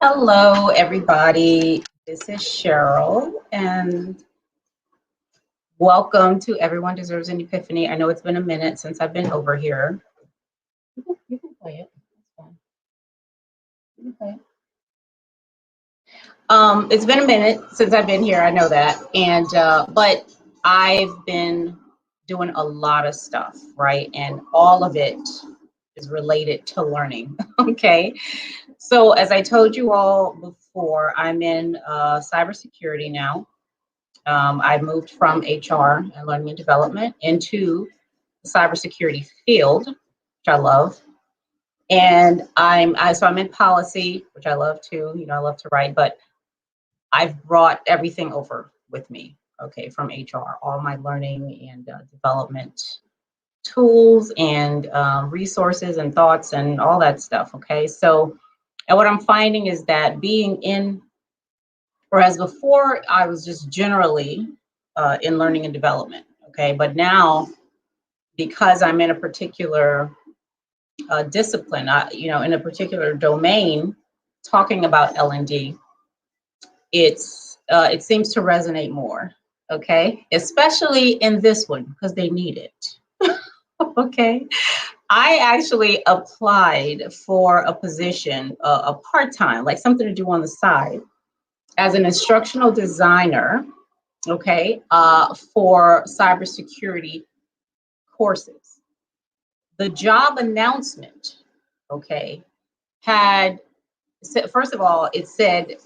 Hello, everybody. This is Cheryl, and welcome to Everyone Deserves an Epiphany. I know it's been a minute since I've been over here. You can play it. That's fine. You can play it. It's been a minute since I've been here. I know that, and but I've been doing a lot of stuff, right? And all of it is related to learning. Okay. So as I told you all before, I'm in cybersecurity now. I moved from HR and learning and development into the cybersecurity field, which I love. And I'm in policy, which I love too. You know, I love to write, but I've brought everything over with me. Okay, from HR, all my learning and development tools and resources and thoughts and all that stuff. Okay, so and what I'm finding is that being in, whereas before I was just generally in learning and development. Okay, but now because I'm in a particular discipline, in a particular domain, talking about L&D, it seems to resonate more. Okay, especially in this one because they need it. Okay, I actually applied for a position, a part-time, like something to do on the side, as an instructional designer. Okay, for cybersecurity courses. The job announcement, okay, had, first of all, it said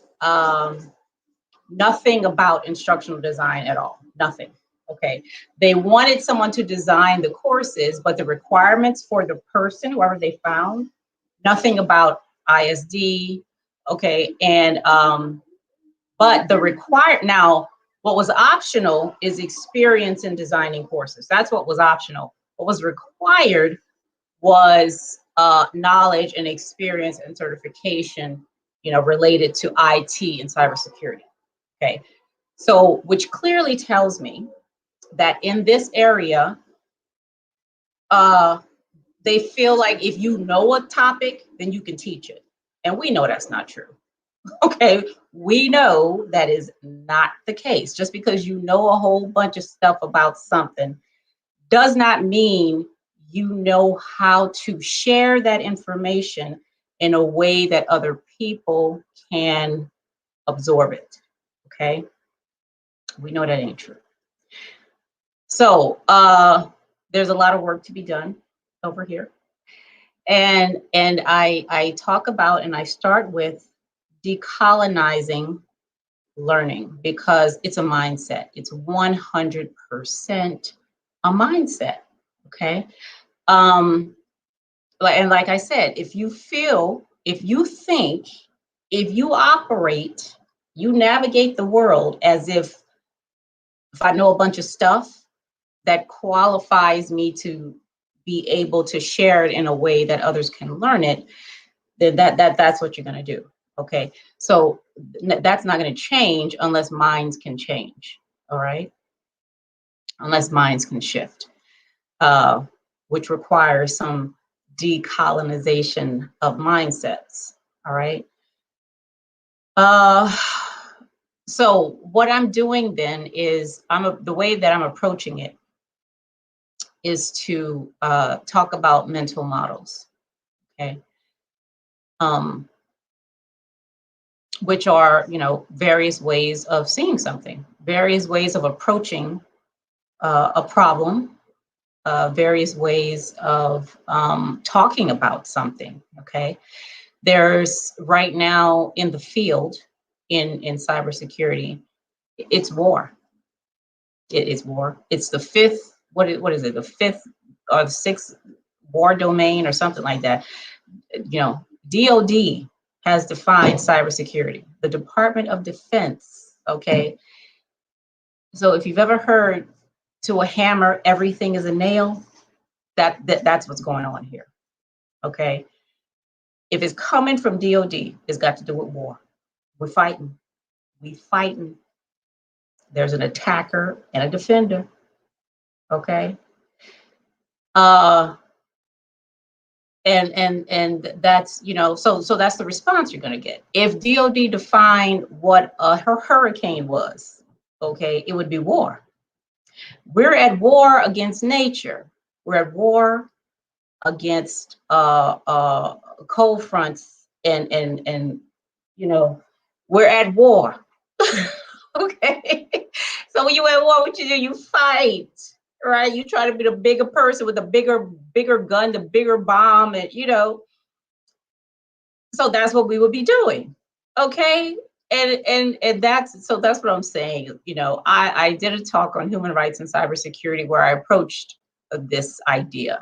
nothing about instructional design at all, nothing. Okay, they wanted someone to design the courses, but the requirements for the person, whoever they found, nothing about ISD. Okay, and but now what was optional is experience in designing courses. That's what was optional. What was required was knowledge and experience and certification, related to IT and cybersecurity. Okay, so which clearly tells me that in this area, they feel like if you know a topic, then you can teach it, and we know that's not true. Okay, we know that is not the case. Just because you know a whole bunch of stuff about something does not mean you know how to share that information in a way that other people can absorb it. Okay, we know that ain't true. So there's a lot of work to be done over here, and I talk about and I start with decolonizing learning because it's a mindset. It's 100% a mindset. Okay. Like I said, if you think, if you operate, you navigate the world as if I know a bunch of stuff that qualifies me to be able to share it in a way that others can learn it, then that's what you're going to do. Okay, so that's not going to change unless minds can change. All right, unless minds can shift, which requires some decolonization of mindsets. All right. So what I'm doing then is the way that I'm approaching it is to talk about mental models. Okay. Which are, various ways of seeing something, various ways of approaching a problem, various ways of talking about something. Okay, there's right now in the field in cybersecurity, it's war. It is war. It's the fifth. What is it? The fifth or the sixth war domain or something like that. DoD has defined cybersecurity. The Department of Defense. Okay. So if you've ever heard to a hammer, everything is a nail, that's what's going on here. Okay. If it's coming from DoD, it's got to do with war. We're fighting. We fighting. There's an attacker and a defender. Okay. And that's, you know, so that's the response you're going to get. If DOD defined what her hurricane was, okay, it would be war. We're at war against nature. We're at war against cold fronts, and you know, we're at war. Okay. So when you at war, what you do? You fight, right? You try to be the bigger person with the bigger gun, the bigger bomb, and you know. So that's what we would be doing. Okay. And that's, so that's what I'm saying. You know, I did a talk on human rights and cybersecurity where I approached this idea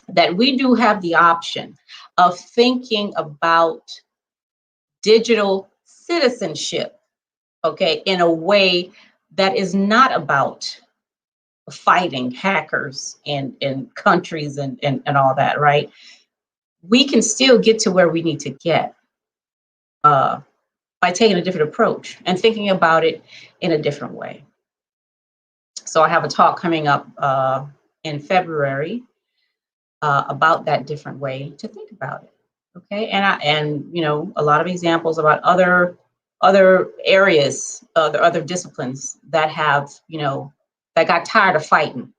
that we do have the option of thinking about digital citizenship, okay, in a way that is not about fighting hackers and countries and all that, right? We can still get to where we need to get by taking a different approach and thinking about it in a different way. So I have a talk coming up in February about that different way to think about it. Okay, and you know, a lot of examples about other areas, other disciplines that have, you know, that got tired of fighting,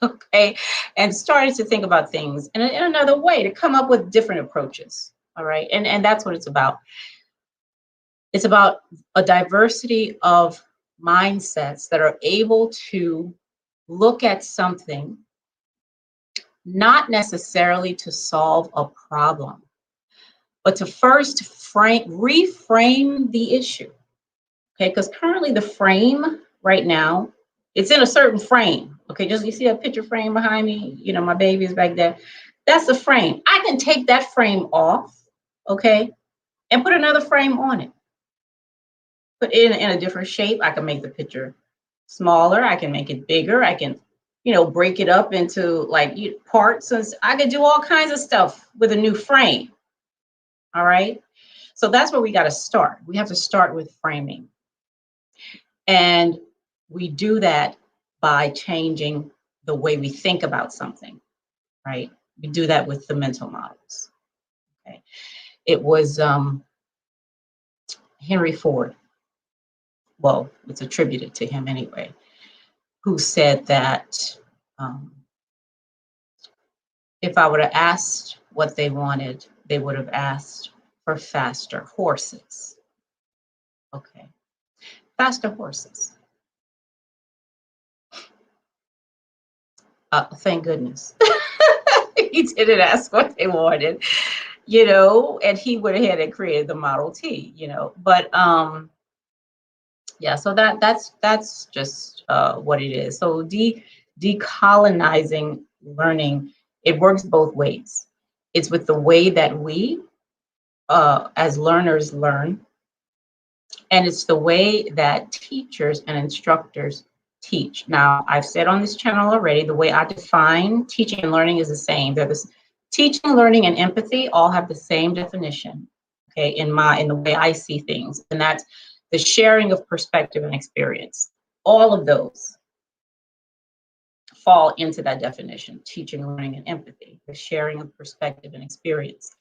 okay, and started to think about things in another way, to come up with different approaches. All right, and that's what it's about. It's about a diversity of mindsets that are able to look at something not necessarily to solve a problem, but to first reframe the issue. Okay, because currently the frame right now, it's in a certain frame. Okay, just you see a picture frame behind me, you know, my baby is back there. That's the frame. I can take that frame off, okay, and put another frame on it. Put it in a different shape. I can make the picture smaller. I can make it bigger. I can, you know, break it up into like parts. And I can do all kinds of stuff with a new frame. All right. So that's where we got to start. We have to start with framing. And we do that by changing the way we think about something, right? We do that with the mental models. Okay. It was Henry Ford, well, it's attributed to him anyway, who said that if I would have asked what they wanted, they would have asked for faster horses. Okay, faster horses. Thank goodness. He didn't ask what they wanted, you know, and he went ahead and created the Model T, you know. But yeah, so that's just what it is. So decolonizing learning, it works both ways. It's with the way that we as learners learn, and it's the way that teachers and instructors teach. Now, I've said on this channel already, the way I define teaching and learning is the same. They're this teaching, learning, and empathy all have the same definition, okay, in the way I see things, and that's the sharing of perspective and experience. All of those fall into that definition: teaching, learning, and empathy, the sharing of perspective and experience.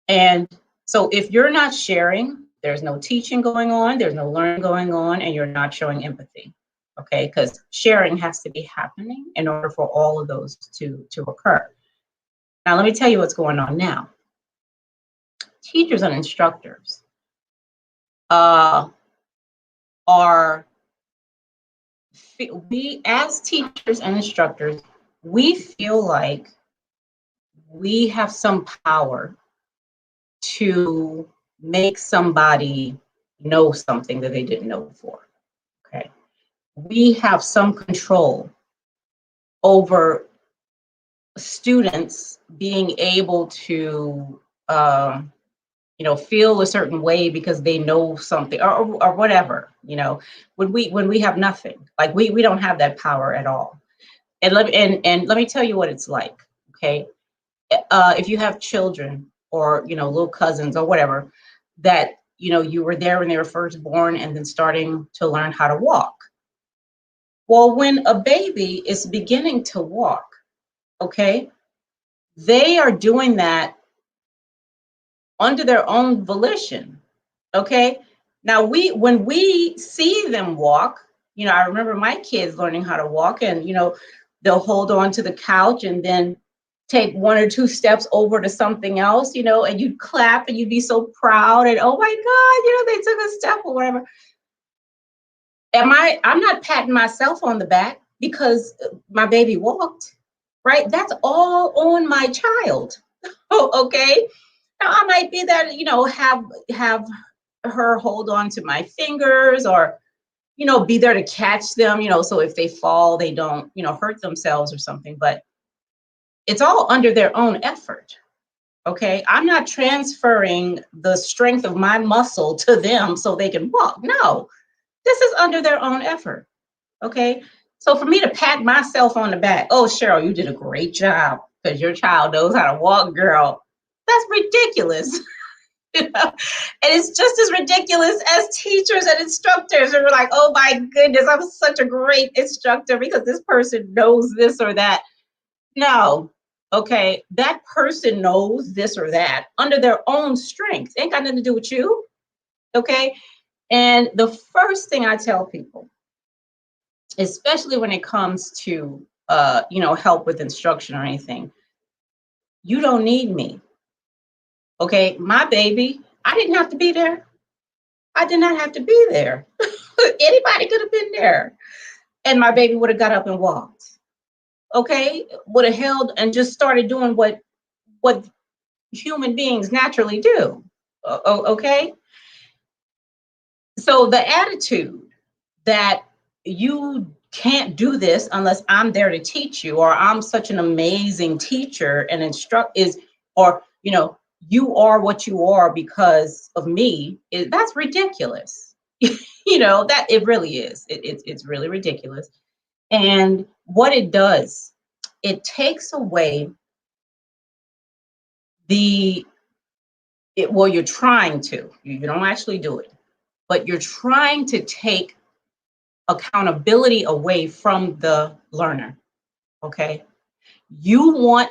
And so if you're not sharing, there's no teaching going on, there's no learning going on, and you're not showing empathy, okay? Because sharing has to be happening in order for all of those to occur. Now, let me tell you what's going on now. Teachers and instructors we as teachers and instructors, we feel like we have some power to make somebody know something that they didn't know before, okay? We have some control over students being able to, you know, feel a certain way because they know something or whatever, you know, when we have nothing, like we don't have that power at all. And let me tell you what it's like, okay? If you have children or, you know, little cousins or whatever, that, you know, you were there when they were first born and then starting to learn how to walk. Well, when a baby is beginning to walk, okay, they are doing that under their own volition. Okay. Now when we see them walk, I remember my kids learning how to walk, and they'll hold on to the couch and then take one or two steps over to something else, and you'd clap and you'd be so proud, and oh my God, they took a step or whatever. I'm not patting myself on the back because my baby walked, right? That's all on my child. Okay. Now I might be there, have her hold on to my fingers, or be there to catch them, so if they fall, they don't hurt themselves or something. But it's all under their own effort. Okay, I'm not transferring the strength of my muscle to them so they can walk. No, this is under their own effort. Okay, so for me to pat myself on the back, oh Cheryl, you did a great job because your child knows how to walk, girl, that's ridiculous. And it's just as ridiculous as teachers and instructors who are like, oh my goodness, I'm such a great instructor because this person knows this or that. No. Okay, that person knows this or that under their own strength. Ain't got nothing to do with you. Okay. And the first thing I tell people, especially when it comes to help with instruction or anything, you don't need me. Okay, my baby, I didn't have to be there. I did not have to be there. Anybody could have been there. And my baby would have got up and walked. Okay, would have held and just started doing what human beings naturally do. Okay, so the attitude that you can't do this unless I'm there to teach you, or I'm such an amazing teacher and instruct is, or you are what you are because of me, that's ridiculous. That it really is. It's really ridiculous. And what it does, it takes away well, you're trying to, you don't actually do it, but you're trying to take accountability away from the learner. Okay. You want,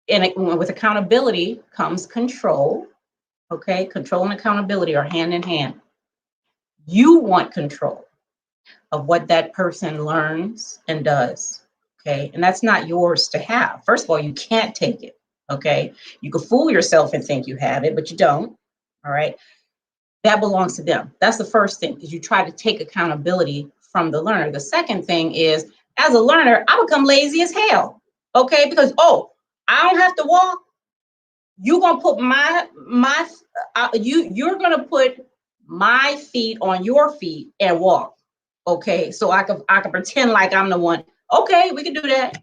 and with accountability comes control. Okay. Control and accountability are hand in hand. You want control of what that person learns and does. Okay. And that's not yours to have. First of all, you can't take it. Okay. You can fool yourself and think you have it, but you don't. All right. That belongs to them. That's the first thing, is you try to take accountability from the learner. The second thing is, as a learner, I become lazy as hell. Okay. Because, I don't have to walk. You're going to put you're going to put my feet on your feet and walk. Okay, so I can pretend like I'm the one. Okay, we can do that.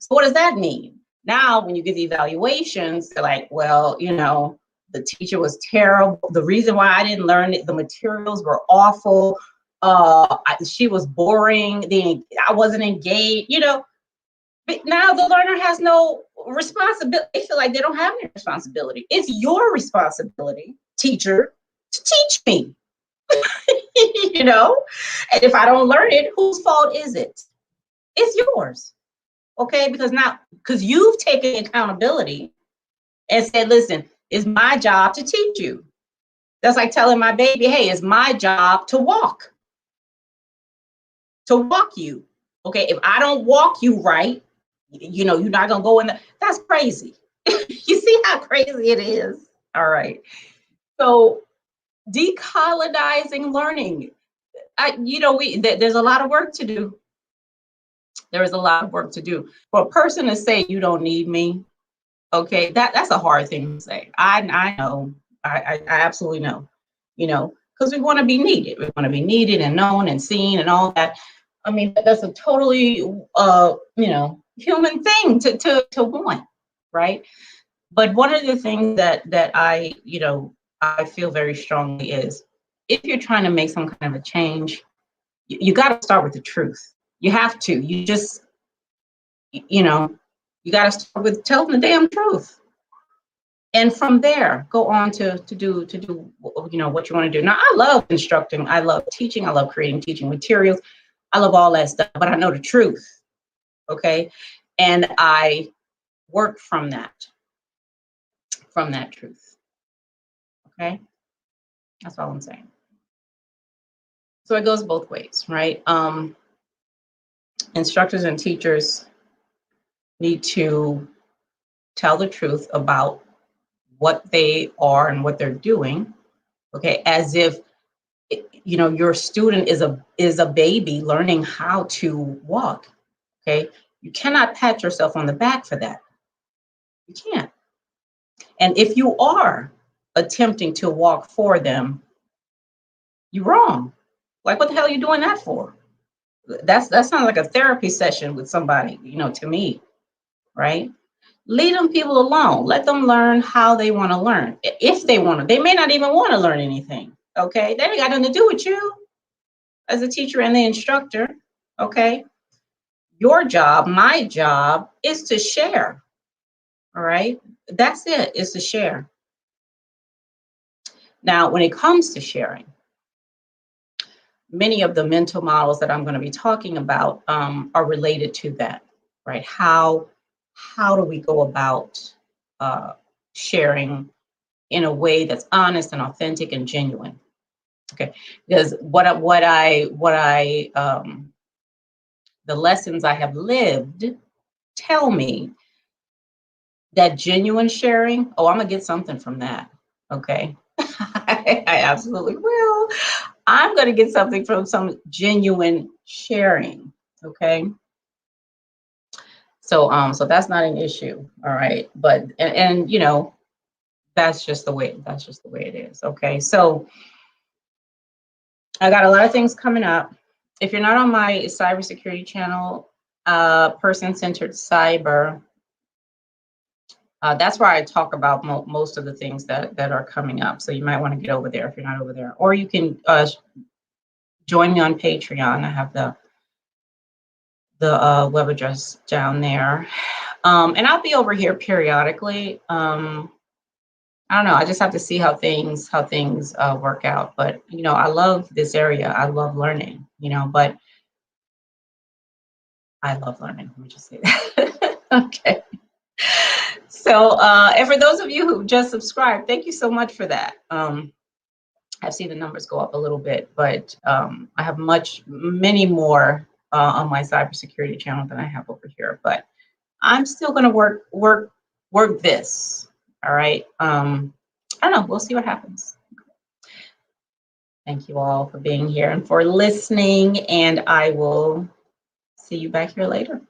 So what does that mean? Now, when you get the evaluations, they're like, well, the teacher was terrible. The reason why I didn't learn it, the materials were awful. She was boring. I wasn't engaged. But now the learner has no responsibility. They feel like they don't have any responsibility. It's your responsibility, teacher, to teach me. And if I don't learn it, whose fault is it? It's yours. Okay, because you've taken accountability and said, listen, it's my job to teach you. That's like telling my baby, hey, it's my job to walk you. Okay, if I don't walk you right, you're not gonna go in there. That's crazy. You see how crazy it is? All right. So decolonizing learning. There's a lot of work to do. There is a lot of work to do. For a person to say you don't need me, okay, that's a hard thing to say. I know. I absolutely know. Because we want to be needed. We want to be needed and known and seen and all that. I mean, that's a totally human thing to want, right? But one of the things that I feel very strongly is, if you're trying to make some kind of a change, you got to start with the truth. You have to. You just, you got to start with telling the damn truth, and from there go on to do what you want to do. Now, I love instructing. I love teaching. I love creating teaching materials. I love all that stuff. But I know the truth. Okay, and I work from that truth. Okay, that's all I'm saying. So it goes both ways, right? Instructors and teachers need to tell the truth about what they are and what they're doing. Okay, as if your student is a baby learning how to walk. Okay, you cannot pat yourself on the back for that. You can't. And if you are attempting to walk for them, you're wrong. Like, what the hell are you doing that for? That sounds like a therapy session with somebody, to me, right? Leave them people alone. Let them learn how they want to learn. If they want to, they may not even want to learn anything. Okay, that ain't got nothing to do with you as a teacher and the instructor. Okay, your job, my job, is to share. All right, that's it. Is to share. Now, when it comes to sharing, many of the mental models that I'm going to be talking about are related to that, right? How do we go about sharing in a way that's honest and authentic and genuine? Okay, because the lessons I have lived tell me that genuine sharing, I'm gonna get something from that. Okay, I absolutely will. I'm gonna get something from some genuine sharing. Okay. So that's not an issue. All right. But and that's just the way it is. Okay. So I got a lot of things coming up. If you're not on my cybersecurity channel, person-centered cyber, that's where I talk about most of the things that are coming up. So you might want to get over there if you're not over there, or you can join me on Patreon. I have the web address down there, and I'll be over here periodically. I don't know. I just have to see how things work out. But I love this area. I love learning. But I love learning. Let me just say that. Okay. So, and for those of you who just subscribed, thank you so much for that. I've seen the numbers go up a little bit, but I have many more on my cybersecurity channel than I have over here. But I'm still going to work this. All right. I don't know. We'll see what happens. Thank you all for being here and for listening, and I will see you back here later.